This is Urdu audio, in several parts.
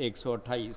128।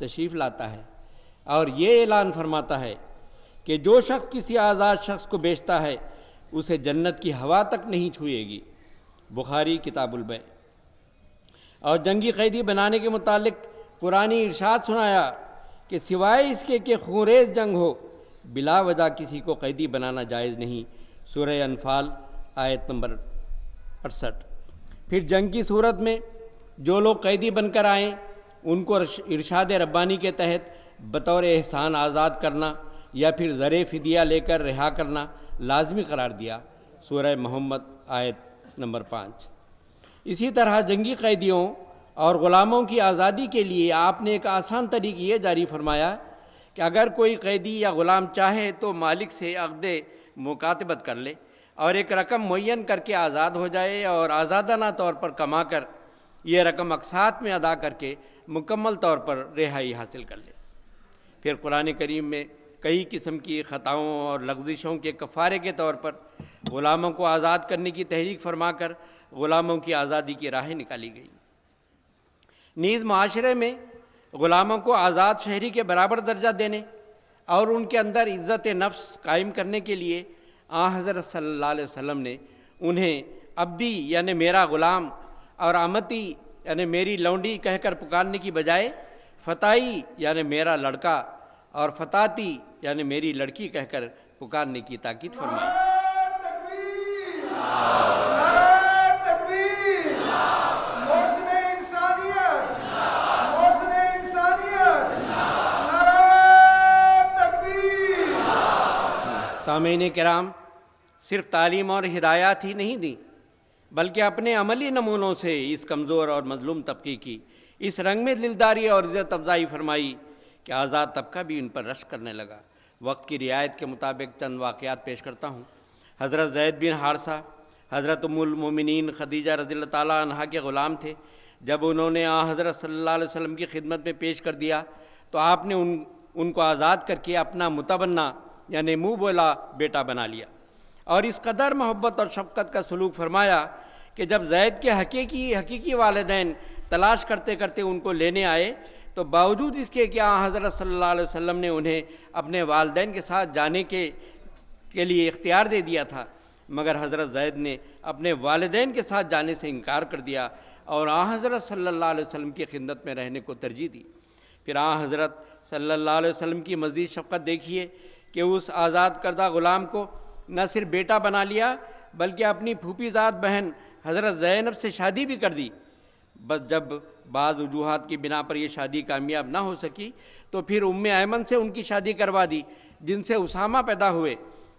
تشریف لاتا ہے اور یہ اعلان فرماتا ہے کہ جو شخص کسی آزاد شخص کو بیچتا ہے اسے جنت کی ہوا تک نہیں چھوئے گی۔ بخاری کتاب البیع۔ اور جنگی قیدی بنانے کے متعلق قرآنی ارشاد سنایا کہ سوائے اس کے کہ خونریز جنگ ہو بلا وجہ کسی کو قیدی بنانا جائز نہیں۔ سورہ انفال آیت نمبر 68۔ پھر جنگ کی صورت میں جو لوگ قیدی بن کر آئیں ان کو ارشاد ربانی کے تحت بطور احسان آزاد کرنا یا پھر زر فدیہ لے کر رہا کرنا لازمی قرار دیا۔ سورہ محمد آیت نمبر 5۔ اسی طرح جنگی قیدیوں اور غلاموں کی آزادی کے لیے آپ نے ایک آسان طریق یہ جاری فرمایا کہ اگر کوئی قیدی یا غلام چاہے تو مالک سے عقد مکاتبت کر لے اور ایک رقم معین کر کے آزاد ہو جائے اور آزادانہ طور پر کما کر یہ رقم اقساط میں ادا کر کے مکمل طور پر رہائی حاصل کر لے۔ پھر قرآن کریم میں کئی قسم کی خطاؤں اور لغزشوں کے کفارے کے طور پر غلاموں کو آزاد کرنے کی تحریک فرما کر غلاموں کی آزادی کی راہیں نکالی گئی۔ نیز معاشرے میں غلاموں کو آزاد شہری کے برابر درجہ دینے اور ان کے اندر عزت نفس قائم کرنے کے لیے حضرت صلی اللہ علیہ وسلم نے انہیں عبدی یعنی میرا غلام اور امتی یعنی میری لونڈی کہہ کر پکارنے کی بجائے فتائی یعنی میرا لڑکا اور فتاتی یعنی میری لڑکی کہہ کر پکارنے کی تاکید فرمائی۔ سامعین کرام، صرف تعلیم اور ہدایات ہی نہیں دیں بلکہ اپنے عملی نمونوں سے اس کمزور اور مظلوم طبقے کی اس رنگ میں دلداری اور عزت افزائی فرمائی کہ آزاد طبقہ بھی ان پر رشک کرنے لگا۔ وقت کی رعایت کے مطابق چند واقعات پیش کرتا ہوں۔ حضرت زید بن حارثہ حضرت ام المومنین خدیجہ رضی اللہ تعالیٰ عنہا کے غلام تھے۔ جب انہوں نے حضرت صلی اللہ علیہ وسلم کی خدمت میں پیش کر دیا تو آپ نے ان کو آزاد کر کے اپنا متبنہ یعنی منہ بولا بیٹا بنا لیا، اور اس قدر محبت اور شفقت کا سلوک فرمایا کہ جب زید کے حقیقی والدین تلاش کرتے کرتے ان کو لینے آئے تو باوجود اس کے کہ حضرت صلی اللہ علیہ وسلم نے انہیں اپنے والدین کے ساتھ جانے کے لیے اختیار دے دیا تھا، مگر حضرت زید نے اپنے والدین کے ساتھ جانے سے انکار کر دیا اور حضرت صلی اللہ علیہ وسلم کی خدمت میں رہنے کو ترجیح دی۔ پھر حضرت صلی اللہ علیہ وسلم کی مزید شفقت دیکھیے کہ اس آزاد کردہ غلام کو نہ صرف بیٹا بنا لیا بلکہ اپنی پھوپھی زاد بہن حضرت زینب سے شادی بھی کر دی۔ بس جب بعض وجوہات کی بنا پر یہ شادی کامیاب نہ ہو سکی تو پھر ام ایمن سے ان کی شادی کروا دی جن سے اسامہ پیدا ہوئے،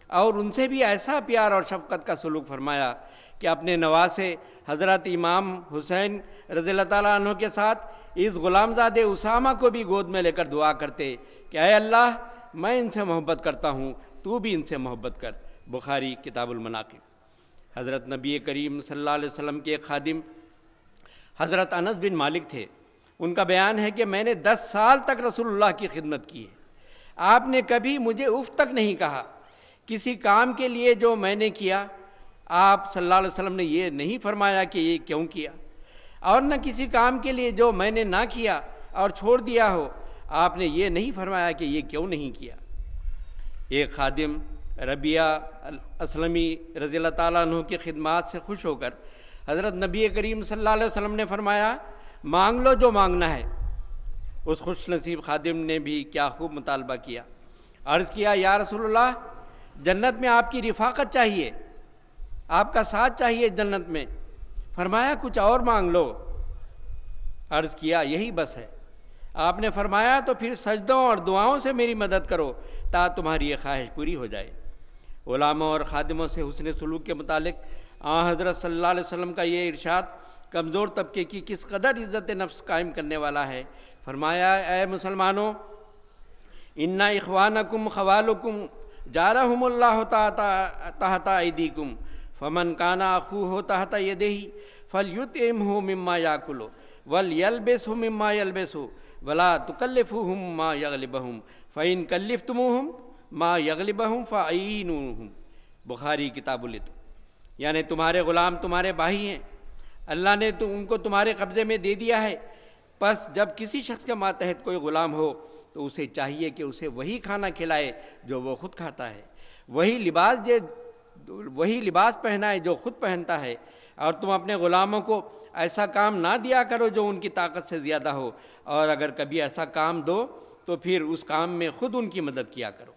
اور ان سے بھی ایسا پیار اور شفقت کا سلوک فرمایا کہ اپنے نواسے حضرت امام حسین رضی اللہ تعالیٰ عنہ کے ساتھ اس غلام زادے اسامہ کو بھی گود میں لے کر دعا کرتے کہ اے اللہ میں ان سے محبت کرتا ہوں، تو بھی ان سے محبت کر۔ بخاری کتاب المناقب۔ حضرت نبی کریم صلی اللہ علیہ وسلم کے ایک خادم حضرت انس بن مالک تھے۔ ان کا بیان ہے کہ میں نے 10 سال تک رسول اللہ کی خدمت کی ہے، آپ نے کبھی مجھے اف تک نہیں کہا۔ کسی کام کے لیے جو میں نے کیا آپ صلی اللہ علیہ وسلم نے یہ نہیں فرمایا کہ یہ کیوں کیا، اور نہ کسی کام کے لیے جو میں نے نہ کیا اور چھوڑ دیا ہو آپ نے یہ نہیں فرمایا کہ یہ کیوں نہیں کیا۔ ایک خادم ربیعہ اسلمی رضی اللہ تعالیٰ عنہ کی خدمات سے خوش ہو کر حضرت نبی کریم صلی اللہ علیہ وسلم نے فرمایا مانگ لو جو مانگنا ہے۔ اس خوش نصیب خادم نے بھی کیا خوب مطالبہ کیا، عرض کیا یا رسول اللہ جنت میں آپ کی رفاقت چاہیے، آپ کا ساتھ چاہیے جنت میں۔ فرمایا کچھ اور مانگ لو۔ عرض کیا یہی بس ہے۔ آپ نے فرمایا تو پھر سجدوں اور دعاؤں سے میری مدد کرو تا تمہاری یہ خواہش پوری ہو جائے۔ غلاموں اور خادموں سے حسن سلوک کے متعلق حضرت صلی اللہ علیہ وسلم کا یہ ارشاد کمزور طبقے کی کس قدر عزت نفس قائم کرنے والا ہے۔ فرمایا اے مسلمانوں انا اخوانکم خوالکم جعلہم اللہ تحت ایدیکم فمن کان اخوہ تحت یدہ فلیطعمہ مما یاکل ولیلبسہ مما یلبس ولا تکلفوہم ما یغلبہم فإن کلفتموہم ما یغلبہم فأعینوہم۔ بخاری کتاب العتق۔ یعنی تمہارے غلام تمہارے بھائی ہیں، اللہ نے ان کو تمہارے قبضے میں دے دیا ہے، پس جب کسی شخص کے ماتحت کوئی غلام ہو تو اسے چاہیے کہ اسے وہی کھانا کھلائے جو وہ خود کھاتا ہے، وہی لباس پہنائے جو خود پہنتا ہے، اور تم اپنے غلاموں کو ایسا کام نہ دیا کرو جو ان کی طاقت سے زیادہ ہو، اور اگر کبھی ایسا کام دو تو پھر اس کام میں خود ان کی مدد کیا کرو۔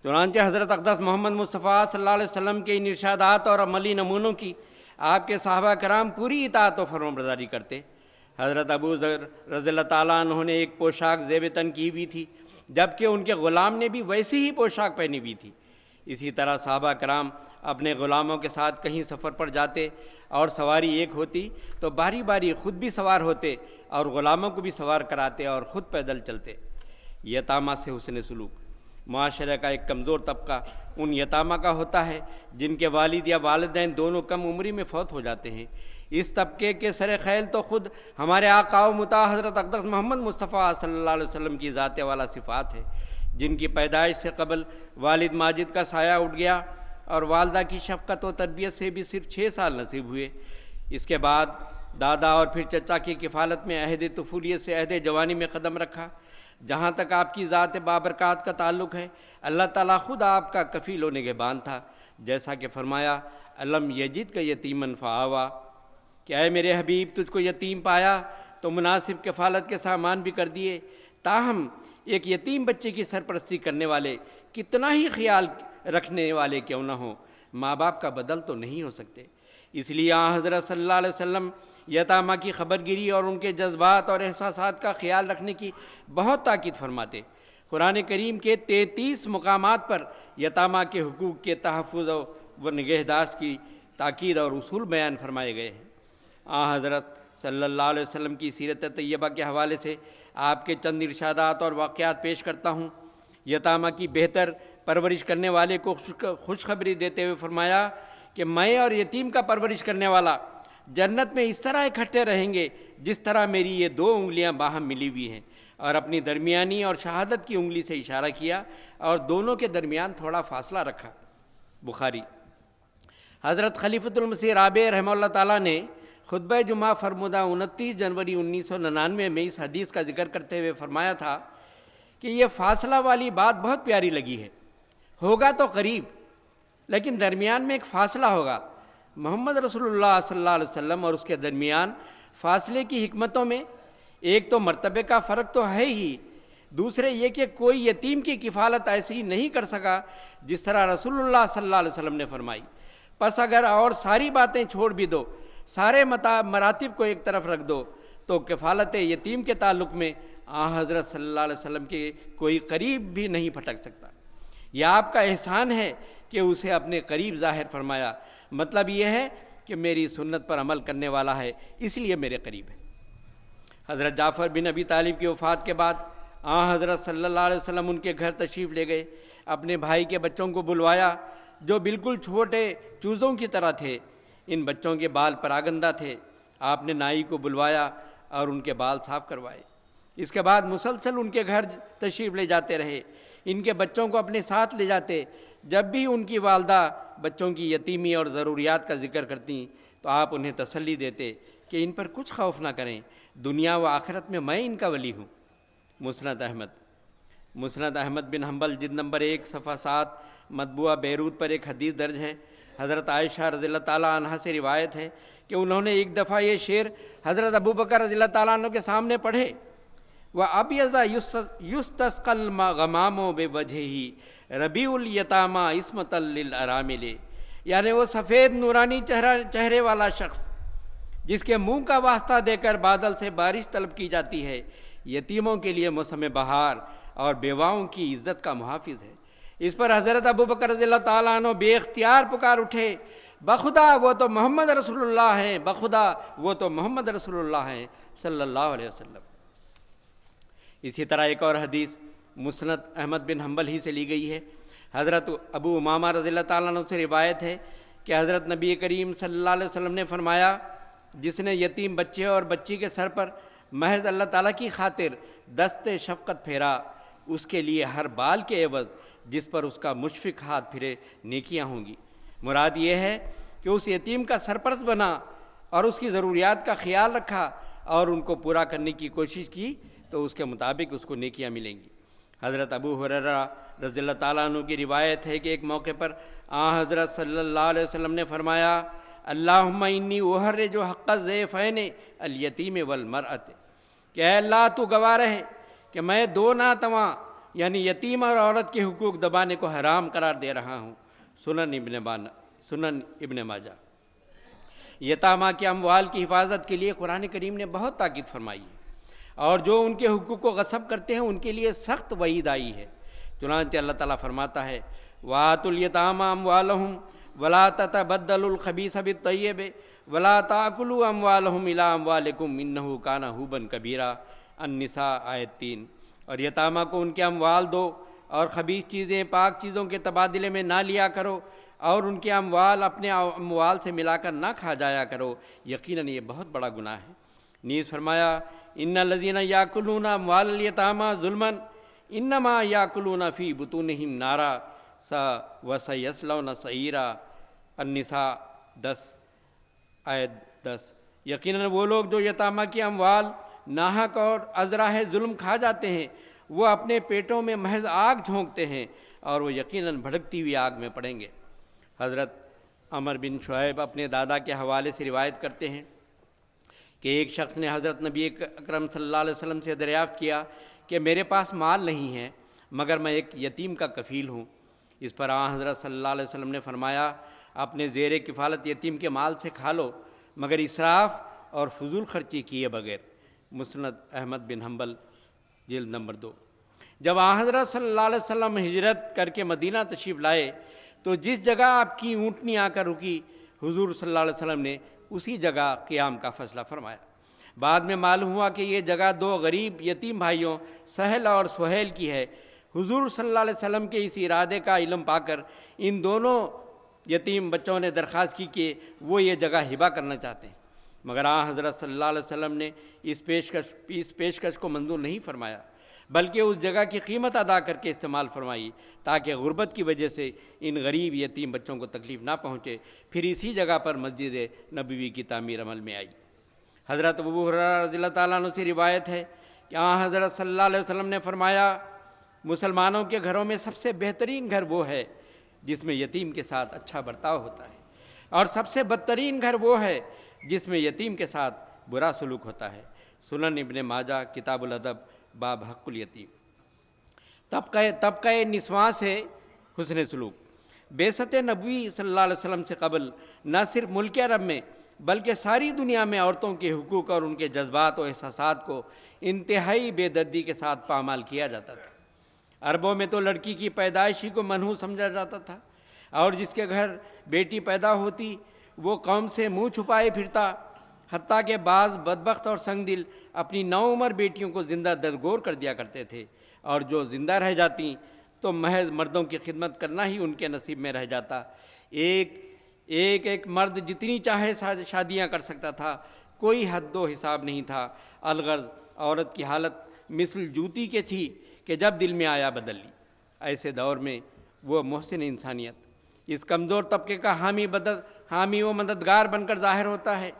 چنانچہ حضرت اقدس محمد مصطفیٰ صلی اللہ علیہ وسلم کے ان ارشادات اور عملی نمونوں کی آپ کے صحابہ کرام پوری اطاعت و فرمانبرداری کرتے۔ حضرت ابو ذر رضی اللہ تعالیٰ عنہ نے ایک پوشاک زیب تن کی ہوئی تھی، جبکہ ان کے غلام نے بھی ویسی ہی پوشاک پہنی ہوئی تھی۔ اسی طرح صحابہ کرام اپنے غلاموں کے ساتھ کہیں سفر پر جاتے اور سواری ایک ہوتی تو باری باری خود بھی سوار ہوتے اور غلاموں کو بھی سوار کراتے اور خود پیدل چلتے۔ یتامہ سے حسن سلوک۔ معاشرہ کا ایک کمزور طبقہ ان یتامہ کا ہوتا ہے جن کے والد یا والدین دونوں کم عمری میں فوت ہو جاتے ہیں۔ اس طبقے کے سر خیل تو خود ہمارے آقا و مطاع حضرت اقدس محمد مصطفیٰ صلی اللہ علیہ وسلم کی ذات والا صفات ہے، جن کی پیدائش سے قبل والد ماجد کا سایہ اٹھ گیا اور والدہ کی شفقت و تربیت سے بھی صرف 6 سال نصیب ہوئے۔ اس کے بعد دادا اور پھر چچا کی کفالت میں عہد طفولیت سے عہد جوانی میں قدم رکھا۔ جہاں تک آپ کی ذات بابرکات کا تعلق ہے، اللہ تعالیٰ خود آپ کا کفیل و نگہبان تھا، جیسا کہ فرمایا الم یجد کا یتیمن فآوا، کہ اے میرے حبیب تجھ کو یتیم پایا تو مناسب کفالت کے سامان بھی کر دیے۔ تاہم ایک یتیم بچے کی سرپرستی کرنے والے کتنا ہی خیال رکھنے والے کیوں نہ ہوں، ماں باپ کا بدل تو نہیں ہو سکتے۔ اس لیے حضرت صلی اللہ علیہ وسلم یتامہ کی خبر گیری اور ان کے جذبات اور احساسات کا خیال رکھنے کی بہت تاکید فرماتے۔ قرآن کریم کے 33 مقامات پر یتامہ کے حقوق کے تحفظ و نگہداشت کی تاکید اور اصول بیان فرمائے گئے ہیں۔ حضرت صلی اللہ علیہ وسلم کی سیرت طیبہ کے حوالے سے آپ کے چند ارشادات اور واقعات پیش کرتا ہوں۔ یتامہ کی بہتر پرورش کرنے والے کو خوشخبری دیتے ہوئے فرمایا کہ میں اور یتیم کا پرورش کرنے والا جنت میں اس طرح اکٹھے رہیں گے جس طرح میری یہ 2 انگلیاں باہم ملی ہوئی ہیں، اور اپنی درمیانی اور شہادت کی انگلی سے اشارہ کیا اور دونوں کے درمیان تھوڑا فاصلہ رکھا۔ بخاری۔ حضرت خلیفۃ المسیح رابع رحمہ اللہ تعالیٰ نے خطبہ جمعہ فرمودہ 29 جنوری 1999 میں اس حدیث کا ذکر کرتے ہوئے فرمایا تھا کہ یہ فاصلہ والی بات بہت پیاری لگی ہے، ہوگا تو قریب لیکن درمیان میں ایک فاصلہ ہوگا۔ محمد رسول اللہ صلی اللہ علیہ وسلم اور اس کے درمیان فاصلے کی حکمتوں میں ایک تو مرتبے کا فرق تو ہے ہی، دوسرے یہ کہ کوئی یتیم کی کفالت ایسی نہیں کر سکا جس طرح رسول اللہ صلی اللہ علیہ وسلم نے فرمائی۔ پس اگر اور ساری باتیں چھوڑ بھی دو، سارے مراتب کو ایک طرف رکھ دو، تو کفالت یتیم کے تعلق میں حضرت صلی اللہ علیہ وسلم کے کوئی قریب بھی نہیں پھٹک سکتا۔ یہ آپ کا احسان ہے کہ اسے اپنے قریب ظاہر فرمایا، مطلب یہ ہے کہ میری سنت پر عمل کرنے والا ہے اس لیے میرے قریب ہے۔ حضرت جعفر بن ابی طالب کی وفات کے بعد حضرت صلی اللہ علیہ وسلم ان کے گھر تشریف لے گئے، اپنے بھائی کے بچوں کو بلوایا جو بالکل چھوٹے چوزوں کی طرح تھے، ان بچوں کے بال پراگندہ تھے۔ آپ نے نائی کو بلوایا اور ان کے بال صاف کروائے۔ اس کے بعد مسلسل ان کے گھر تشریف لے جاتے رہے، ان کے بچوں کو اپنے ساتھ لے جاتے۔ جب بھی ان کی والدہ بچوں کی یتیمی اور ضروریات کا ذکر کرتی تو آپ انہیں تسلی دیتے کہ ان پر کچھ خوف نہ کریں، دنیا و آخرت میں ان کا ولی ہوں۔ مسند احمد بن حنبل جلد نمبر 1 صفحہ 7 مطبوعہ بیروت پر ایک حدیث درج ہے۔ حضرت عائشہ رضی اللہ تعالیٰ عنہ سے روایت ہے کہ انہوں نے ایک دفعہ یہ شعر حضرت ابوبکر رضی اللہ تعالیٰ عنہ کے سامنے پڑھے، وَأَبْيَضَ يُسْتَسْقَى الْغَمَامُ بِوَجْهِهِ رَبِيعُ الْيَتَامَى عِصْمَةً لِلْأَرَامِلِ، یعنی وہ سفید نورانی چہرے والا شخص جس کے منہ کا واسطہ دے کر بادل سے بارش طلب کی جاتی ہے، یتیموں کے لیے موسم بہار اور بیواؤں کی عزت کا محافظ ہے۔ اس پر حضرت ابوبکر رضی اللہ تعالیٰ عنہ بے اختیار پکار اٹھے، بخدا وہ تو محمد رسول اللہ ہیں، بخدا وہ تو محمد رسول اللہ ہیں صلی اللہ علیہ وسلم۔ اسی طرح ایک اور حدیث مسند احمد بن حنبل ہی سے لی گئی ہے۔ حضرت ابو امامہ رضی اللہ تعالیٰ عنہ سے روایت ہے کہ حضرت نبی کریم صلی اللہ علیہ وسلم نے فرمایا جس نے یتیم بچے اور بچی کے سر پر محض اللہ تعالیٰ کی خاطر دست شفقت پھیرا، اس کے لیے ہر بال کے عوض جس پر اس کا مشفق ہاتھ پھرے نیکیاں ہوں گی۔ مراد یہ ہے کہ اس یتیم کا سرپرست بنا اور اس کی ضروریات کا خیال رکھا اور ان کو پورا کرنے کی کوشش کی تو اس کے مطابق اس کو نیکیاں ملیں گی۔ حضرت ابو ہریرہ رضی اللہ تعالیٰ عنہ کی روایت ہے کہ ایک موقع پر حضرت صلی اللہ علیہ وسلم نے فرمایا اللہم انی احرج حق الضیفین الیتیم والمرأۃ، کہ اے اللہ تو گواہ رہے کہ میں دو ناتواں یعنی یتیم اور عورت کے حقوق دبانے کو حرام قرار دے رہا ہوں۔ سنن ابن ماجہ۔ یتامہ کے اموال کی حفاظت کے لیے قرآن کریم نے بہت تاکید فرمائی ہے، اور جو ان کے حقوق کو غصب کرتے ہیں ان کے لیے سخت وعید آئی ہے۔ چنانچہ اللہ تعالیٰ فرماتا ہے وَآتُوا الْيَتَامَى أَمْوَالَهُمْ وَلَا تَتَبَدَّلُوا الْخَبِيثَ بِالطَّيِّبِ وَلَا تَأْكُلُوا أَمْوَالَهُمْ إِلَىٰ أَمْوَالِكُمْ إِنَّهُ كَانَ حُوبًا كَبِيرًا۔ النساء آیت 3۔ اور یتامہ کو ان کے اموال دو اور خبیث چیزیں پاک چیزوں کے تبادلے میں نہ لیا کرو، اور ان کے اموال اپنے اموال سے ملا کر نہ کھا جایا کرو، یقیناً یہ بہت بڑا گناہ ہے۔ نیز فرمایا ان الذین یاکلون اموال الیتامی ظلما انما یاکلون فی بطونہم نارا وسیصلون سعیرا۔ النساء 10 آیت 10۔ یقیناً وہ لوگ جو یتامہ کی اموال ناحق اور از راہ ظلم کھا جاتے ہیں وہ اپنے پیٹوں میں محض آگ جھونکتے ہیں اور وہ یقیناً بھڑکتی ہوئی آگ میں پڑیں گے۔ حضرت عمر بن شعیب اپنے دادا کے حوالے سے روایت کرتے ہیں کہ ایک شخص نے حضرت نبی اکرم صلی اللہ علیہ وسلم سے دریافت کیا کہ میرے پاس مال نہیں ہے مگر میں ایک یتیم کا کفیل ہوں۔ اس پر حضرت صلی اللہ علیہ وسلم نے فرمایا اپنے زیر کفالت یتیم کے مال سے کھا لو مگر اسراف اور فضول خرچی کیے بغیر۔ مسند احمد بن حنبل جلد نمبر 2۔ جب حضرت صلی اللہ علیہ وسلم ہجرت کر کے مدینہ تشریف لائے تو جس جگہ آپ کی اونٹنی آ کر رکی حضور صلی اللہ علیہ وسلم نے اسی جگہ قیام کا فیصلہ فرمایا۔ بعد میں معلوم ہوا کہ یہ جگہ دو غریب یتیم بھائیوں سہل اور سہیل کی ہے۔ حضور صلی اللہ علیہ وسلم کے اس ارادے کا علم پا کر ان دونوں یتیم بچوں نے درخواست کی کہ وہ یہ جگہ ہبہ کرنا چاہتے ہیں، مگر حضرت صلی اللہ علیہ وسلم نے اس پیشکش کو منظور نہیں فرمایا بلکہ اس جگہ کی قیمت ادا کر کے استعمال فرمائی تاکہ غربت کی وجہ سے ان غریب یتیم بچوں کو تکلیف نہ پہنچے۔ پھر اسی جگہ پر مسجد نبوی کی تعمیر عمل میں آئی۔ حضرت ابو ہریرہ رضی اللہ تعالیٰ عنہ سے روایت ہے کہ حضرت صلی اللہ علیہ وسلم نے فرمایا مسلمانوں کے گھروں میں سب سے بہترین گھر وہ ہے جس میں یتیم کے ساتھ اچھا برتاؤ ہوتا ہے، اور سب سے بدترین گھر وہ ہے جس میں یتیم کے ساتھ برا سلوک ہوتا ہے۔ سنن ابن ماجہ کتاب الادب باب حق الیتیم۔ طبقہ نسواں سے حسن سلوک۔ بعثت نبوی صلی اللہ علیہ وسلم سے قبل نہ صرف ملک عرب میں بلکہ ساری دنیا میں عورتوں کے حقوق اور ان کے جذبات و احساسات کو انتہائی بے دردی کے ساتھ پامال کیا جاتا تھا۔ عربوں میں تو لڑکی کی پیدائش ہی کو منحوس سمجھا جاتا تھا، اور جس کے گھر بیٹی پیدا ہوتی وہ قوم سے منہ چھپائے پھرتا، حتیٰ کہ بعض بدبخت اور سنگ دل اپنی نوعمر بیٹیوں کو زندہ درگور کر دیا کرتے تھے، اور جو زندہ رہ جاتی تو محض مردوں کی خدمت کرنا ہی ان کے نصیب میں رہ جاتا۔ ایک مرد جتنی چاہے شادیاں کر سکتا تھا، کوئی حد و حساب نہیں تھا۔ الغرض عورت کی حالت مثل جوتی کے تھی کہ جب دل میں آیا بدل لی۔ ایسے دور میں وہ محسن انسانیت اس کمزور طبقے کا حامی و مددگار بن کر ظاہر ہوتا ہے۔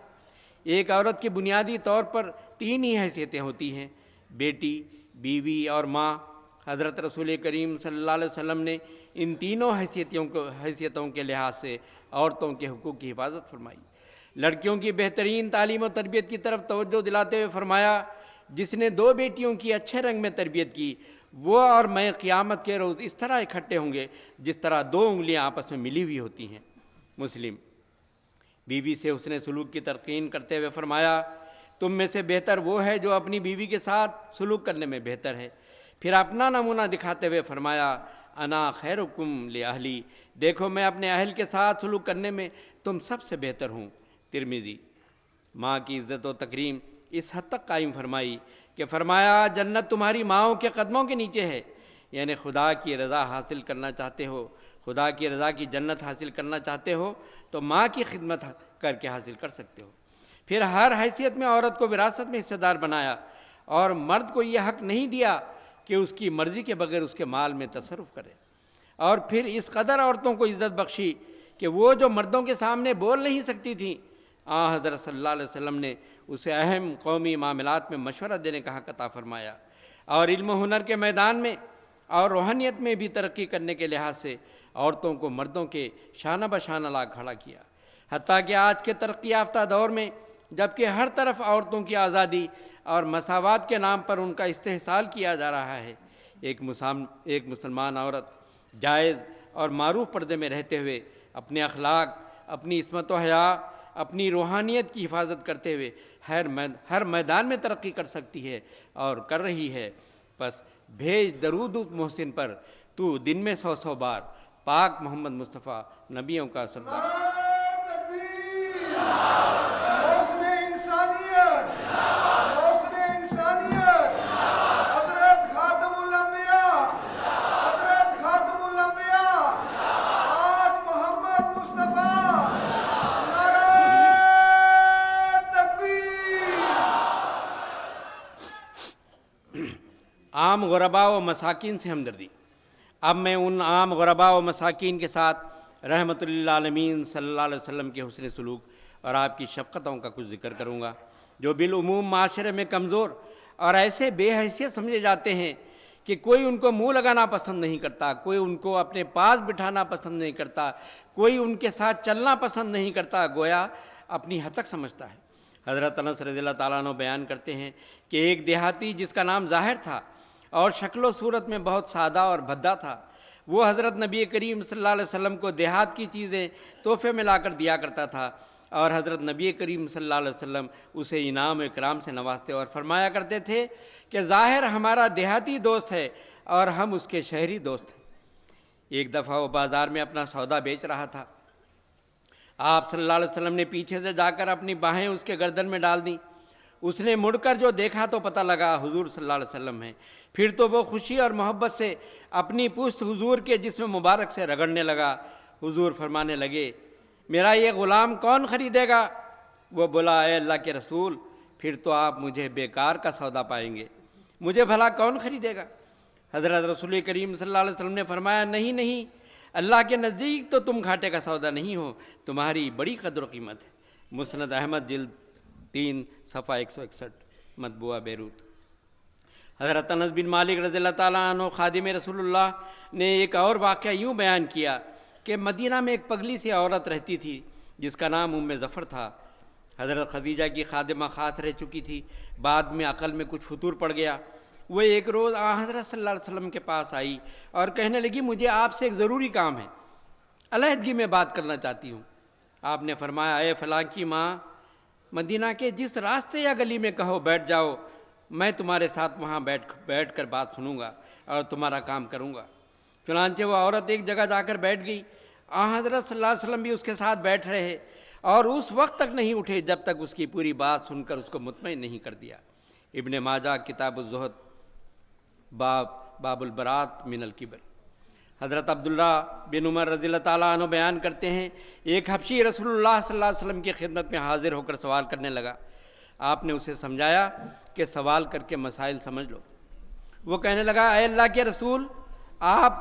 ایک عورت کی بنیادی طور پر 3 ہی حیثیتیں ہوتی ہیں: بیٹی، بیوی اور ماں۔ حضرت رسول کریم صلی اللہ علیہ وسلم نے ان تینوں حیثیتوں کے لحاظ سے عورتوں کے حقوق کی حفاظت فرمائی۔ لڑکیوں کی بہترین تعلیم و تربیت کی طرف توجہ دلاتے ہوئے فرمایا جس نے 2 بیٹیوں کی اچھے رنگ میں تربیت کی وہ اور میں قیامت کے روز اس طرح اکٹھے ہوں گے جس طرح 2 انگلیاں آپس میں ملی ہوئی ہوتی ہیں۔ مسلم۔ بیوی سے حسن سلوک کی تلقین کرتے ہوئے فرمایا تم میں سے بہتر وہ ہے جو اپنی بیوی کے ساتھ سلوک کرنے میں بہتر ہے۔ پھر اپنا نمونہ دکھاتے ہوئے فرمایا انا خیرکم لاہلی، دیکھو میں اپنے اہل کے ساتھ سلوک کرنے میں تم سب سے بہتر ہوں۔ ترمذی۔ ماں کی عزت و تکریم اس حد تک قائم فرمائی کہ فرمایا جنت تمہاری ماؤں کے قدموں کے نیچے ہے۔ یعنی خدا کی رضا حاصل کرنا چاہتے ہو، خدا کی رضا کی جنت حاصل کرنا چاہتے ہو تو ماں کی خدمت کر کے حاصل کر سکتے ہو۔ پھر ہر حیثیت میں عورت کو وراثت میں حصہ دار بنایا اور مرد کو یہ حق نہیں دیا کہ اس کی مرضی کے بغیر اس کے مال میں تصرف کرے، اور پھر اس قدر عورتوں کو عزت بخشی کہ وہ جو مردوں کے سامنے بول نہیں سکتی تھیں، حضرت صلی اللہ علیہ وسلم نے اسے اہم قومی معاملات میں مشورہ دینے کا حق عطا فرمایا، اور علم و ہنر کے میدان میں اور روحانیت میں بھی ترقی کرنے کے لحاظ سے عورتوں کو مردوں کے شانہ بشانہ لا کھڑا کیا۔ حتیٰ کہ آج کے ترقی یافتہ دور میں جبکہ ہر طرف عورتوں کی آزادی اور مساوات کے نام پر ان کا استحصال کیا جا رہا ہے، ایک مسلمان عورت جائز اور معروف پردے میں رہتے ہوئے اپنے اخلاق، اپنی عصمت و حیا، اپنی روحانیت کی حفاظت کرتے ہوئے ہر میدان میں ترقی کر سکتی ہے اور کر رہی ہے۔ بس بھیج درود اس محسن پر تو دن میں 100 بار، پاک محمد مصطفیٰ نبیوں کا سردار۔ عام غرباء و مساکین سے ہمدردی۔ اب میں ان عام غرباء و مساکین کے ساتھ رحمت للعالمین صلی اللہ علیہ وسلم کے حسن سلوک اور آپ کی شفقتوں کا کچھ ذکر کروں گا، جو بالعموم معاشرے میں کمزور اور ایسے بے حیثیت سمجھے جاتے ہیں کہ کوئی ان کو منہ لگانا پسند نہیں کرتا، کوئی ان کو اپنے پاس بٹھانا پسند نہیں کرتا، کوئی ان کے ساتھ چلنا پسند نہیں کرتا، گویا اپنی حد تک سمجھتا ہے۔ حضرت انس رضی اللہ تعالیٰ عنہ بیان کرتے ہیں کہ ایک دیہاتی جس کا نام ظاہر تھا اور شکل و صورت میں بہت سادہ اور بھدا تھا، وہ حضرت نبی کریم صلی اللہ علیہ وسلم کو دیہات کی چیزیں تحفے میں لا کر دیا کرتا تھا، اور حضرت نبی کریم صلی اللہ علیہ وسلم اسے انعام و اکرام سے نوازتے اور فرمایا کرتے تھے کہ ظاہر ہمارا دیہاتی دوست ہے اور ہم اس کے شہری دوست ہیں۔ ایک دفعہ وہ بازار میں اپنا سودا بیچ رہا تھا، آپ صلی اللہ علیہ وسلم نے پیچھے سے جا کر اپنی باہیں اس کے گردن میں ڈال دیں۔ اس نے مڑ کر جو دیکھا تو پتہ لگا حضور صلی اللہ علیہ وسلم ہیں۔ پھر تو وہ خوشی اور محبت سے اپنی پشت حضور کے جسم مبارک سے رگڑنے لگا۔ حضور فرمانے لگے، میرا یہ غلام کون خریدے گا؟ وہ بولا، اے اللہ کے رسول، پھر تو آپ مجھے بیکار کا سودا پائیں گے، مجھے بھلا کون خریدے گا؟ حضرت رسول کریم صلی اللہ علیہ وسلم نے فرمایا، نہیں، اللہ کے نزدیک تو تم گھاٹے کا سودا نہیں ہو، تمہاری بڑی قدر و قیمت ہے۔ مسند احمد جلد 3 صفحہ 161، مطبوعہ بیروت۔ حضرت انس بن مالک رضی اللہ تعالیٰ عنہ خادم رسول اللہ نے ایک اور واقعہ یوں بیان کیا کہ مدینہ میں ایک پگلی سی عورت رہتی تھی جس کا نام ام ظفر تھا۔ حضرت خدیجہ کی خادمہ خاص رہ چکی تھی، بعد میں عقل میں کچھ فطور پڑ گیا۔ وہ ایک روز حضرت صلی اللہ علیہ وسلم کے پاس آئی اور کہنے لگی، مجھے آپ سے ایک ضروری کام ہے، علیحدگی میں بات کرنا چاہتی ہوں۔ آپ نے فرمایا، اے فلاں کی ماں، مدینہ کے جس راستے یا گلی میں کہو بیٹھ جاؤ، میں تمہارے ساتھ وہاں بیٹھ کر بات سنوں گا اور تمہارا کام کروں گا۔ چنانچہ وہ عورت ایک جگہ جا کر بیٹھ گئی، حضرت صلی اللہ علیہ وسلم بھی اس کے ساتھ بیٹھ رہے اور اس وقت تک نہیں اٹھے جب تک اس کی پوری بات سن کر اس کو مطمئن نہیں کر دیا۔ ابن ماجہ کتاب الزہد باب البرات من الکبر۔ حضرت عبداللہ بن عمر رضی اللہ تعالیٰ عنہ بیان کرتے ہیں، ایک حبشی رسول اللہ صلی اللہ علیہ وسلم کی خدمت میں حاضر ہو کر سوال کرنے لگا۔ آپ نے اسے سمجھایا کہ سوال کر کے مسائل سمجھ لو۔ وہ کہنے لگا، اے اللہ کے رسول، آپ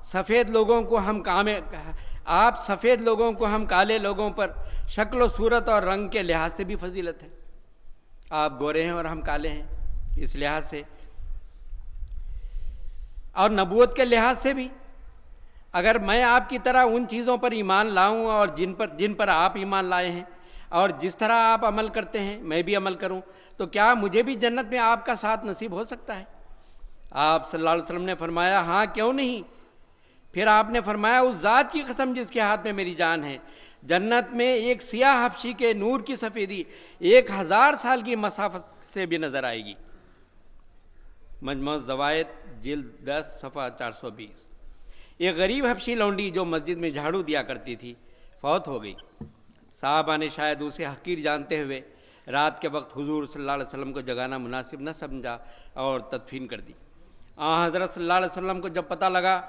سفید لوگوں کو ہم کالے لوگوں پر شکل و صورت اور رنگ کے لحاظ سے بھی فضیلت ہے۔ آپ گورے ہیں اور ہم کالے ہیں اس لحاظ سے، اور نبوت کے لحاظ سے بھی۔ اگر میں آپ کی طرح ان چیزوں پر ایمان لاؤں اور جن پر آپ ایمان لائے ہیں اور جس طرح آپ عمل کرتے ہیں میں بھی عمل کروں، تو کیا مجھے بھی جنت میں آپ کا ساتھ نصیب ہو سکتا ہے؟ آپ صلی اللہ علیہ وسلم نے فرمایا، ہاں کیوں نہیں۔ پھر آپ نے فرمایا، اس ذات کی قسم جس کے ہاتھ میں میری جان ہے، جنت میں ایک سیاہ حبشی کے نور کی سفیدی 1000 سال کی مسافت سے بھی نظر آئے گی۔ مجموع زوائد جلد 10 صفحہ 420۔ ایک غریب حبشی لونڈی جو مسجد میں جھاڑو دیا کرتی تھی فوت ہو گئی۔ صحابہ نے شاید اسے حقیر جانتے ہوئے رات کے وقت حضور صلی اللہ علیہ وسلم کو جگانا مناسب نہ سمجھا اور تدفین کر دی۔ حضرت صلی اللہ علیہ وسلم کو جب پتہ لگا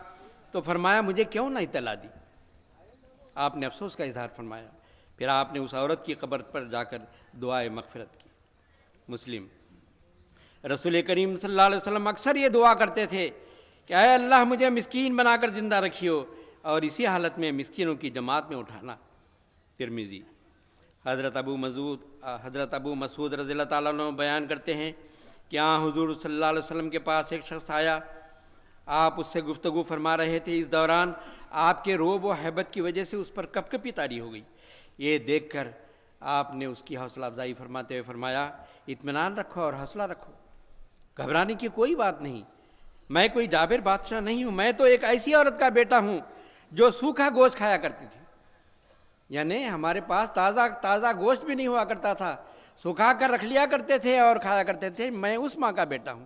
تو فرمایا مجھے کیوں نہ اطلاع دی؟ آپ نے افسوس کا اظہار فرمایا۔ پھر آپ نے اس عورت کی قبر پر جا کر دعائے مغفرت کی۔ مسلم۔ رسول کریم صلی اللہ علیہ وسلم اکثر یہ دعا کرتے تھے کہ اے اللہ مجھے مسکین بنا کر زندہ رکھیو اور اسی حالت میں مسکینوں کی جماعت میں اٹھانا۔ ترمذی۔ حضرت ابو مسعود رضی اللہ تعالیٰ عنہ بیان کرتے ہیں کہ حضور صلی اللہ علیہ وسلم کے پاس ایک شخص آیا، آپ اس سے گفتگو فرما رہے تھے، اس دوران آپ کے رعب و ہیبت کی وجہ سے اس پر کپ کپی طاری ہو گئی۔ یہ دیکھ کر آپ نے اس کی حوصلہ افزائی فرماتے ہوئے فرمایا اطمینان رکھو اور حوصلہ رکھو، گھبرانے کی کوئی بات نہیں، میں کوئی جابر بادشاہ نہیں ہوں، میں تو ایک ایسی عورت کا بیٹا ہوں جو سوکھا گوشت کھایا کرتی تھی، یعنی ہمارے پاس تازہ گوشت بھی نہیں ہوا کرتا تھا، سکھا کر رکھ لیا کرتے تھے اور کھایا کرتے تھے، میں اس ماں کا بیٹا ہوں۔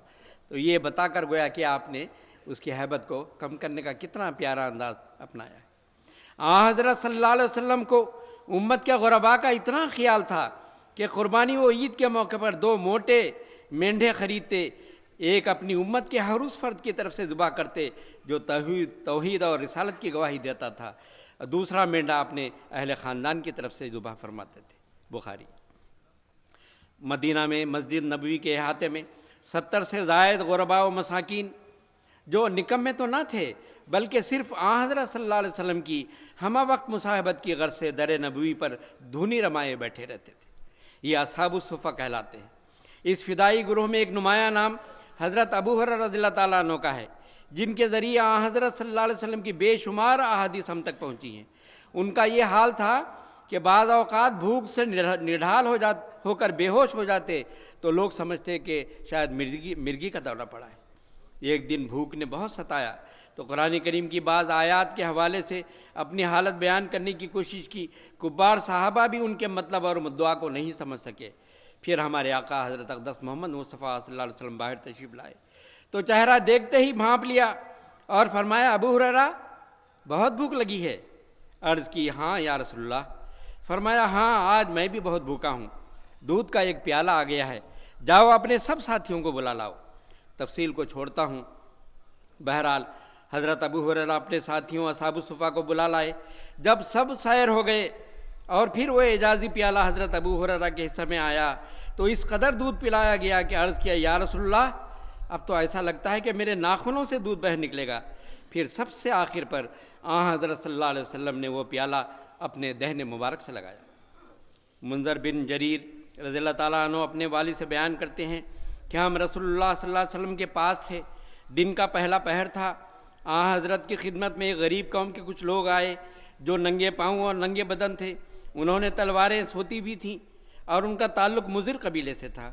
تو یہ بتا کر گویا کہ آپ نے اس کی ہیبت کو کم کرنے کا کتنا پیارا انداز اپنایا ہے۔ حضرت صلی اللہ علیہ وسلم کو امت کے غرباء کا اتنا خیال تھا کہ قربانی و عید کے موقع پر 2 موٹے مینڈھے خریدتے، ایک اپنی امت کے ہر اس فرد کی طرف سے ذبح کرتے جو توحید اور رسالت کی گواہی دیتا تھا، دوسرا مینڈھا اپنے اہل خاندان کی طرف سے ذبح فرماتے تھے۔ بخاری۔ مدینہ میں مسجد نبوی کے احاطے میں 70 سے زائد غرباء و مساکین جو نکمے تو نہ تھے بلکہ صرف حضرت صلی اللہ علیہ وسلم کی ہمہ وقت مصاحبت کی غرض سے در نبوی پر دھونی رمائے بیٹھے رہتے تھے، یہ اصحاب الصفہ کہلاتے ہیں۔ اس فدائی گروہ میں ایک نمایاں نام حضرت ابو ہریرہ رضی اللہ تعالیٰ عنہ کا ہے، جن کے ذریعے حضرت صلی اللہ علیہ وسلم کی بے شمار احادیث ہم تک پہنچی ہیں۔ ان کا یہ حال تھا کہ بعض اوقات بھوک سے نڈھال ہو کر بے ہوش ہو جاتے تو لوگ سمجھتے کہ شاید مرگی کا دورہ پڑا ہے۔ ایک دن بھوک نے بہت ستایا تو قرآن کریم کی بعض آیات کے حوالے سے اپنی حالت بیان کرنے کی کوشش کی، کبار صحابہ بھی ان کے مطلب اور مدعا کو نہیں سمجھ سکے۔ پھر ہمارے آقا حضرت اقدس محمد مصطفیٰ صلی اللہ علیہ وسلم باہر تشریف لائے تو چہرہ دیکھتے ہی بھانپ لیا اور فرمایا ابو ہریرہ بہت بھوک لگی ہے؟ عرض کی ہاں یا رسول اللہ۔ فرمایا ہاں آج میں بھی بہت بھوکا ہوں، دودھ کا ایک پیالہ آ گیا ہے، جاؤ اپنے سب ساتھیوں کو بلا لاؤ۔ تفصیل کو چھوڑتا ہوں، بہرحال حضرت ابو ہریرہ اپنے ساتھیوں اصحاب الصفہ کو بلا لائے۔ جب سب سیر ہو گئے اور پھر وہ اعجازی پیالہ حضرت ابو ہریرہ کے حصے میں آیا تو اس قدر دودھ پلایا گیا کہ عرض کیا یا رسول اللہ اب تو ایسا لگتا ہے کہ میرے ناخنوں سے دودھ بہہ نکلے گا۔ پھر سب سے آخر پر حضرت صلی اللہ علیہ وسلم نے وہ پیالہ اپنے دہن مبارک سے لگایا۔ منذر بن جریر رضی اللہ تعالیٰ عنہ اپنے والد سے بیان کرتے ہیں کہ ہم رسول اللہ صلی اللہ علیہ وسلم کے پاس تھے، دن کا پہلا پہر تھا، حضرت کی خدمت میں ایک غریب قوم کے کچھ لوگ آئے جو ننگے پاؤں اور ننگے بدن تھے، انہوں نے تلواریں سوتی ہوئی تھیں اور ان کا تعلق مضر قبیلے سے تھا۔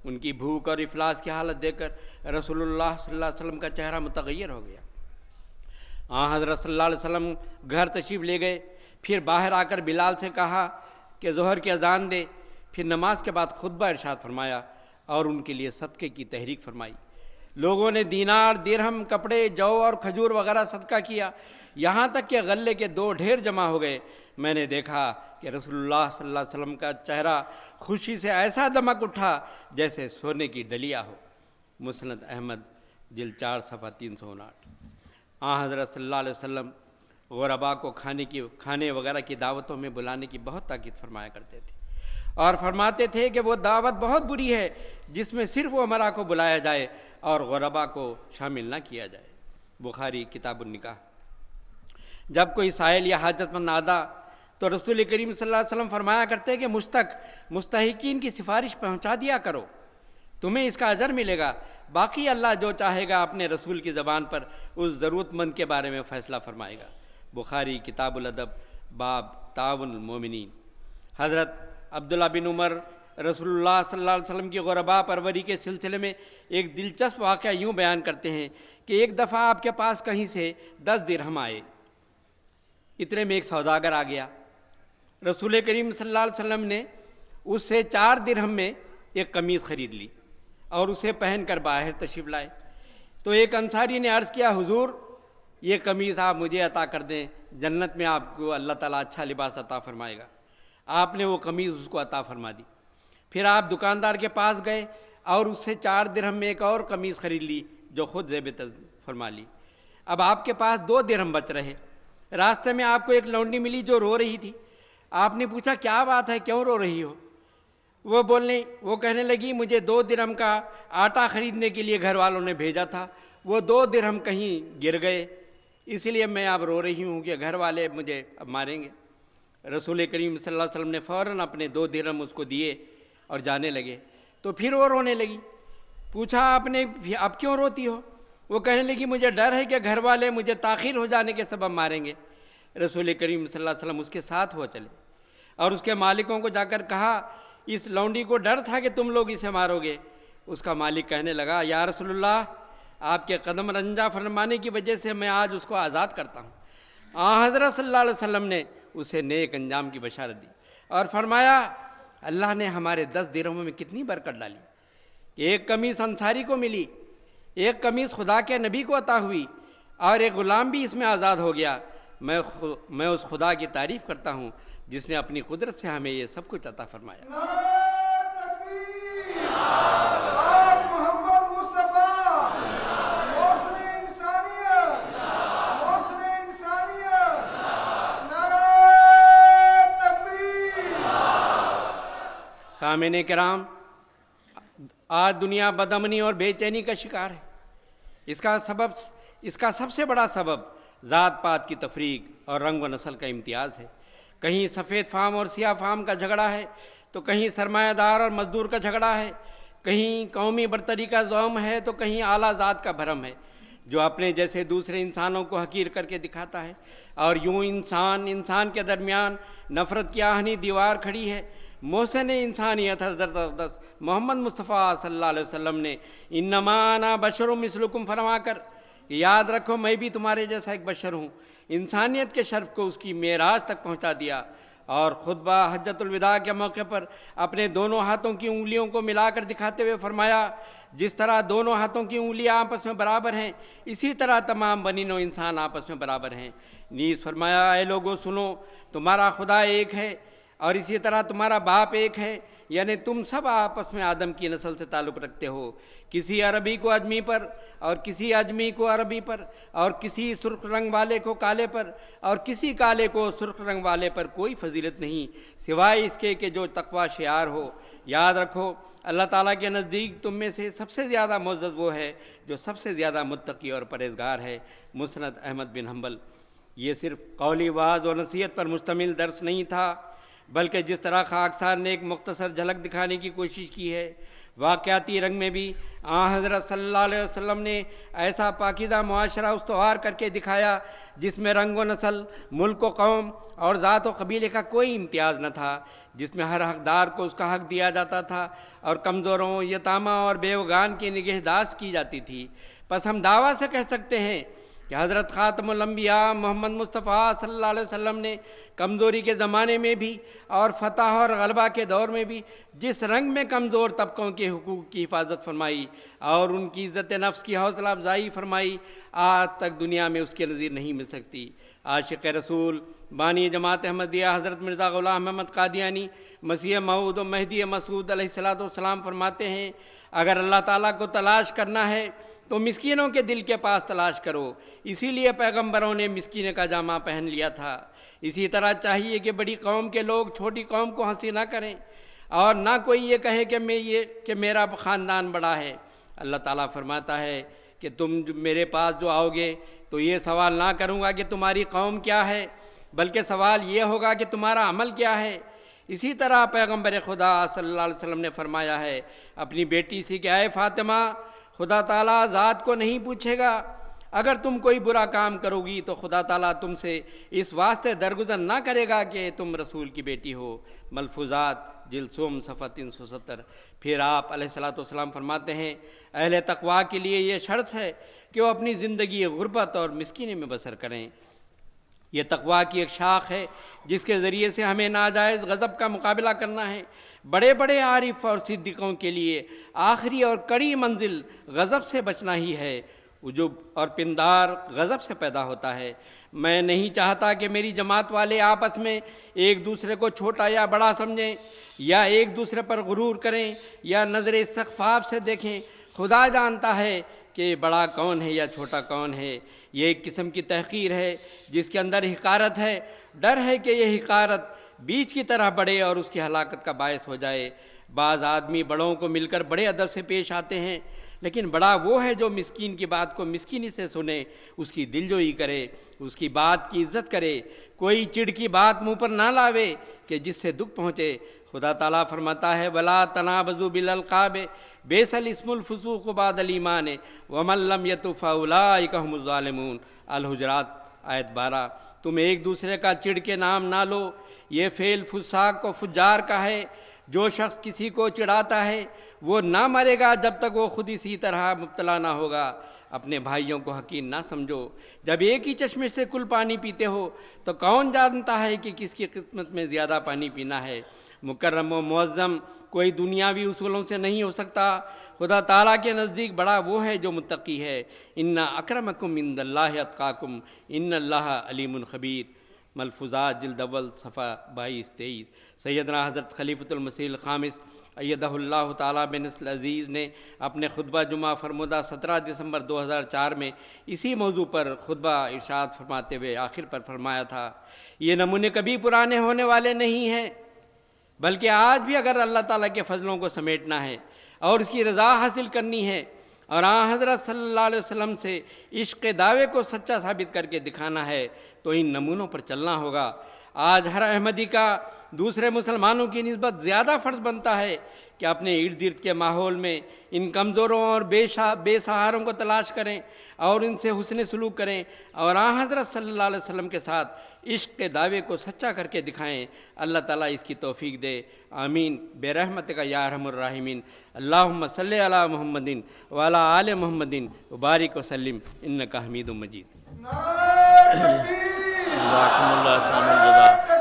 ان کی بھوک اور افلاس کی حالت دیکھ کر رسول اللہ صلی اللہ علیہ وسلم کا چہرہ متغیر ہو گیا۔ حضرت صلی اللہ علیہ وسلم گھر تشریف لے گئے، پھر باہر آ کر بلال سے کہا کہ ظہر کی اذان دے، پھر نماز کے بعد خطبہ ارشاد فرمایا اور ان کے لیے صدقے کی تحریک فرمائی۔ لوگوں نے دینار، درہم، کپڑے، جو اور کھجور وغیرہ صدقہ کیا، یہاں تک کہ غلے کے 2 ڈھیر جمع ہو گئے۔ میں نے دیکھا کہ رسول اللہ صلی اللہ علیہ وسلم کا چہرہ خوشی سے ایسا دمک اٹھا جیسے سونے کی ڈلیا ہو۔ مسند احمد جلد 4 صفحہ 359۔ حضرت صلی اللہ علیہ وسلم غرباء کو کھانے وغیرہ کی دعوتوں میں بلانے کی بہت تاکید فرمایا کرتے تھے اور فرماتے تھے کہ وہ دعوت بہت بری ہے جس میں صرف امراء کو بلایا جائے اور غرباء کو شامل نہ کیا جائے۔ بخاری کتاب النکاح۔ جب کوئی سائل یا حاجت مند آتا تو رسول کریم صلی اللہ علیہ وسلم فرمایا کرتے کہ مستحقین کی سفارش پہنچا دیا کرو، تمہیں اس کا اجر ملے گا، باقی اللہ جو چاہے گا اپنے رسول کی زبان پر اس ضرورت مند کے بارے میں فیصلہ فرمائے گا۔ بخاری کتاب الادب باب تعاون المومنین۔ حضرت عبداللہ بن عمر رسول اللہ صلی اللہ علیہ وسلم کی غرباء پروری کے سلسلے میں ایک دلچسپ واقعہ یوں بیان کرتے ہیں کہ ایک دفعہ آپ کے پاس کہیں سے 10 درہم آئے، اتنے میں ایک سوداگر آ گیا۔ رسول کریم صلی اللہ علیہ وسلم نے اس سے 4 درہم میں ایک قمیض خرید لی اور اسے پہن کر باہر تشریف لائے تو ایک انصاری نے عرض کیا حضور یہ قمیض آپ مجھے عطا کر دیں، جنت میں آپ کو اللہ تعالیٰ اچھا لباس عطا فرمائے گا۔ آپ نے وہ قمیض اس کو عطا فرما دی۔ پھر آپ دکاندار کے پاس گئے اور اس سے 4 درہم میں ایک اور قمیض خرید لی جو خود ذیب فرما لی۔ اب آپ کے پاس 2 درہم بچ رہے۔ راستے میں آپ کو ایک لونڈی ملی جو رو رہی تھی۔ آپ نے پوچھا کیا بات ہے، کیوں رو رہی ہو؟ وہ کہنے لگی مجھے 2 درہم کا آٹا خریدنے کے لیے گھر والوں نے بھیجا تھا، وہ 2 درہم کہیں گر گئے، اس لیے میں اب رو رہی ہوں کہ گھر والے مجھے اب ماریں گے۔ رسول کریم صلی اللہ علیہ وسلم نے فوراً اپنے 2 درہم اس کو دیے اور جانے لگے۔ تو پھر وہ رونے لگی۔ پوچھا آپ نے اب کیوں روتی ہو؟ وہ کہنے لگی مجھے ڈر ہے کہ گھر والے مجھے تاخیر ہو جانے کے سبب ماریں گے۔ رسول کریم صلی اللہ علیہ وسلم اس کے ساتھ ہو چلے اور اس کے مالکوں کو جا کر کہا اس لونڈی کو ڈر تھا کہ تم لوگ اسے مارو گے۔ اس کا مالک کہنے لگا یا رسول اللہ، آپ کے قدم رنجا فرمانے کی وجہ سے میں آج اس کو آزاد کرتا ہوں۔ حضرت صلی اللہ علیہ وسلم نے اسے نیک انجام کی بشارت دی اور فرمایا اللہ نے ہمارے 10 درہموں میں کتنی برکت ڈالی۔ ایک قمیص انصاری کو ملی، ایک قمیص خدا کے نبی کو عطا ہوئی اور ایک غلام بھی اس میں آزاد ہو گیا۔ میں اس خدا کی تعریف کرتا ہوں جس نے اپنی قدرت سے ہمیں یہ سب کچھ عطا فرمایا۔ نعرہ تکبیر! آج محمد مصطفیٰ محسن انسانیت، محسن انسانیت، نعرہ تکبیر! سامعین کرام، آج دنیا بدامنی اور بے چینی کا شکار ہے۔ اس کا سب سے بڑا سبب ذات پات کی تفریق اور رنگ و نسل کا امتیاز ہے۔ کہیں سفید فام اور سیاہ فام کا جھگڑا ہے تو کہیں سرمایہ دار اور مزدور کا جھگڑا ہے، کہیں قومی برتری کا زوم ہے تو کہیں اعلیٰ ذات کا بھرم ہے جو اپنے جیسے دوسرے انسانوں کو حقیر کر کے دکھاتا ہے، اور یوں انسان کے درمیان نفرت کی آہنی دیوار کھڑی ہے۔ محسن انسانیت حضرت اقدس محمد مصطفیٰ صلی اللہ علیہ وسلم نے انما انا بشر مثلکم فرما کر یاد رکھو میں بھی تمہارے جیسا ایک بشر ہوں، انسانیت کے شرف کو اس کی معراج تک پہنچا دیا۔ اور خطبہ حجۃ الوداع کے موقع پر اپنے دونوں ہاتھوں کی انگلیوں کو ملا کر دکھاتے ہوئے فرمایا جس طرح دونوں ہاتھوں کی انگلیاں آپس میں برابر ہیں اسی طرح تمام بنی نوع انسان آپس میں برابر ہیں۔ نیز فرمایا اے لوگو سنو، تمہارا خدا ایک ہے اور اسی طرح تمہارا باپ ایک ہے، یعنی تم سب آپس میں آدم کی نسل سے تعلق رکھتے ہو۔ کسی عربی کو اجمی پر اور کسی اجمی کو عربی پر اور کسی سرخ رنگ والے کو کالے پر اور کسی کالے کو سرخ رنگ والے پر کوئی فضیلت نہیں سوائے اس کے کہ جو تقوی شعار ہو۔ یاد رکھو اللہ تعالیٰ کے نزدیک تم میں سے سب سے زیادہ معزز وہ ہے جو سب سے زیادہ متقی اور پرہیزگار ہے۔ مسند احمد بن حنبل۔ یہ صرف قولی واعظ و نصیحت پر مشتمل درس نہیں تھا، بلکہ جس طرح خاکسار نے ایک مختصر جھلک دکھانے کی کوشش کی ہے، واقعاتی رنگ میں بھی حضرت صلی اللہ علیہ وسلم نے ایسا پاکیزہ معاشرہ استوار کر کے دکھایا جس میں رنگ و نسل، ملک و قوم اور ذات و قبیلے کا کوئی امتیاز نہ تھا، جس میں ہر حقدار کو اس کا حق دیا جاتا تھا اور کمزوروں، یتامہ اور بیوگان کی نگہداشت کی جاتی تھی۔ پس ہم دعویٰ سے کہہ سکتے ہیں کہ حضرت خاتم الانبیاء محمد مصطفیٰ صلی اللہ علیہ وسلم نے کمزوری کے زمانے میں بھی اور فتح اور غلبہ کے دور میں بھی جس رنگ میں کمزور طبقوں کے حقوق کی حفاظت فرمائی اور ان کی عزت نفس کی حوصلہ افزائی فرمائی، آج تک دنیا میں اس کے نظیر نہیں مل سکتی۔ عاشق رسول بانی جماعت احمدیہ حضرت مرزا غلام احمد قادیانی مسیح موعود و مہدی مسعود علیہ السلام فرماتے ہیں اگر اللہ تعالیٰ کو تلاش کرنا ہے تو مسکینوں کے دل کے پاس تلاش کرو، اسی لیے پیغمبروں نے مسکین کا جامہ پہن لیا تھا۔ اسی طرح چاہیے کہ بڑی قوم کے لوگ چھوٹی قوم کو ہنسی نہ کریں اور نہ کوئی یہ کہے کہ میرا خاندان بڑا ہے۔ اللہ تعالیٰ فرماتا ہے کہ تم میرے پاس جو آؤ گے تو یہ سوال نہ کروں گا کہ تمہاری قوم کیا ہے، بلکہ سوال یہ ہوگا کہ تمہارا عمل کیا ہے۔ اسی طرح پیغمبر خدا صلی اللہ علیہ وسلم نے فرمایا ہے اپنی بیٹی سے کہ اے فاطمہ، خدا تعالیٰ ذات کو نہیں پوچھے گا، اگر تم کوئی برا کام کرو گی تو خدا تعالیٰ تم سے اس واسطے درگزر نہ کرے گا کہ تم رسول کی بیٹی ہو۔ ملفوظات جلد سوم صفحہ 370۔ پھر آپ علیہ السلام فرماتے ہیں اہل تقویٰ کے لیے یہ شرط ہے کہ وہ اپنی زندگی غربت اور مسکینی میں بسر کریں۔ یہ تقویٰ کی ایک شاخ ہے جس کے ذریعے سے ہمیں ناجائز غضب کا مقابلہ کرنا ہے۔ بڑے بڑے عارف اور صدیقوں کے لیے آخری اور کڑی منزل غضب سے بچنا ہی ہے۔ عجب اور پندار غضب سے پیدا ہوتا ہے۔ میں نہیں چاہتا کہ میری جماعت والے آپس میں ایک دوسرے کو چھوٹا یا بڑا سمجھیں یا ایک دوسرے پر غرور کریں یا نظر استخفاف سے دیکھیں۔ خدا جانتا ہے کہ بڑا کون ہے یا چھوٹا کون ہے، یہ ایک قسم کی تحقیر ہے جس کے اندر حقارت ہے۔ ڈر ہے کہ یہ حقارت بیج کی طرح بڑھے اور اس کی ہلاکت کا باعث ہو جائے۔ بعض آدمی بڑوں کو مل کر بڑے ادب سے پیش آتے ہیں، لیکن بڑا وہ ہے جو مسکین کی بات کو مسکینی سے سنے، اس کی دلجوئی کرے، اس کی بات کی عزت کرے، کوئی چڑ کی بات منہ پر نہ لاوے کہ جس سے دکھ پہنچے۔ خدا تعالیٰ فرماتا ہے وَلَا تَنَابَزُوا بِالْأَلْقَابِ بِئْسَ الِاسْمُ الْفُسُوقُ بَعْدَ الْإِيمَانِ وَمَن لَّمْ يَتُبْ فَأُولَٰئِكَ هُمُ الظَّالِمُونَ۔ الحجرات آیت 12۔ تم ایک دوسرے کا چڑ کے نام نہ لو، یہ فعل فساق و فجار کا ہے۔ جو شخص کسی کو چڑھاتا ہے وہ نہ مرے گا جب تک وہ خود اسی طرح مبتلا نہ ہوگا۔ اپنے بھائیوں کو حقیر نہ سمجھو، جب ایک ہی چشمے سے کل پانی پیتے ہو تو کون جانتا ہے کہ کس کی قسمت میں زیادہ پانی پینا ہے۔ مکرم و معظم کوئی دنیاوی اصولوں سے نہیں ہو سکتا۔ خدا تعالیٰ کے نزدیک بڑا وہ ہے جو متقی ہے۔ ان اکرمکم عند اللہ اتقاکم ان اللہ علیم خبیر۔ ملفوظات جلد اول صفحہ 22-23۔ سیدنا حضرت خلیفۃ المسیح الخامس ایدہ اللہ تعالیٰ بنصر العزیز نے اپنے خطبہ جمعہ فرمودہ 17 دسمبر 2004 میں اسی موضوع پر خطبہ ارشاد فرماتے ہوئے آخر پر فرمایا تھا، یہ نمونے کبھی پرانے ہونے والے نہیں ہیں، بلکہ آج بھی اگر اللہ تعالیٰ کے فضلوں کو سمیٹنا ہے اور اس کی رضا حاصل کرنی ہے اور آن حضرت صلی اللہ علیہ وسلم سے عشق دعوے کو سچا ثابت کر کے دکھانا ہے تو ان نمونوں پر چلنا ہوگا۔ آج ہر احمدی کا دوسرے مسلمانوں کی نسبت زیادہ فرض بنتا ہے کہ اپنے ارد گرد کے ماحول میں ان کمزوروں اور بے سہاروں کو تلاش کریں اور ان سے حسن سلوک کریں اور آن حضرت صلی اللہ علیہ وسلم کے ساتھ عشق کے دعوے کو سچا کر کے دکھائیں۔ اللہ تعالیٰ اس کی توفیق دے، آمین برحمتک یا ارحم الراحمین۔ اللہم صلی علی محمد وعلی آل محمد وبارک وسلم انک حمید مجید۔ نعرہ تکبیر! جزاکم اللہ خیر الجزا۔